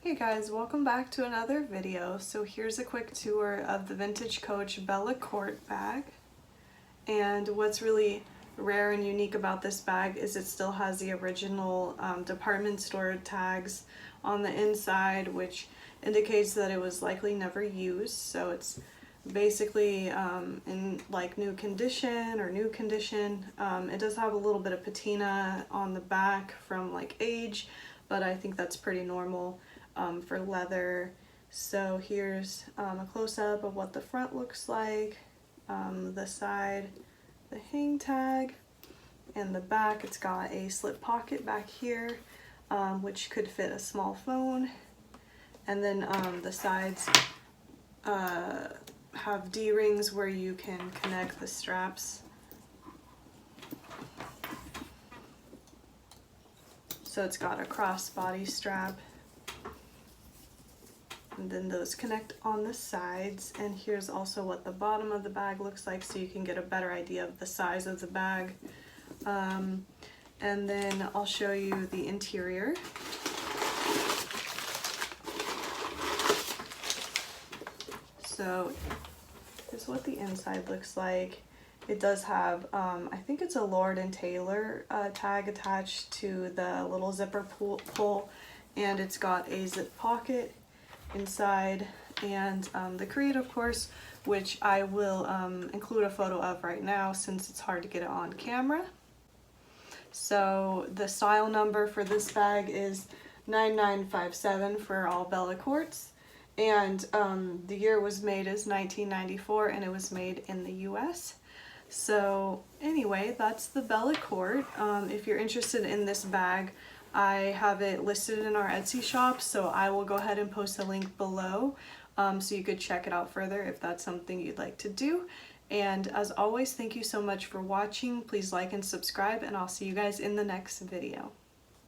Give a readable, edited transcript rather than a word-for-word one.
Hey guys, welcome back to another video. So here's a quick tour of the Vintage Coach Bella Court bag. And what's really rare and unique about this bag is it still has the original department store tags on the inside, which indicates that it was likely never used. So it's basically in like new condition or new condition. It does have a little bit of patina on the back from like age, but I think that's pretty normal for leather. So here's a close-up of what the front looks like, the side, the hang tag, and the back. It's got a slip pocket back here, which could fit a small phone. And then the sides have D-rings where you can connect the straps. So it's got a crossbody strap. And then those connect on the sides, and here's also what the bottom of the bag looks like so you can get a better idea of the size of the bag. And then I'll show you the interior. So here's what the inside looks like. It does have, I think it's a Lord & Taylor tag attached to the little zipper pull, and it's got a zip pocket inside, and the Creed, of course, which I will include a photo of right now since it's hard to get it on camera. So the style number for this bag is 9957 for all Bella Courts, and the year it was made is 1994, and it was made in the US. So anyway, that's the Bella Court. If you're interested in this bag, I have it listed in our Etsy shop, so I will go ahead and post a link below so you could check it out further if that's something you'd like to do. And as always, thank you so much for watching. Please like and subscribe, and I'll see you guys in the next video.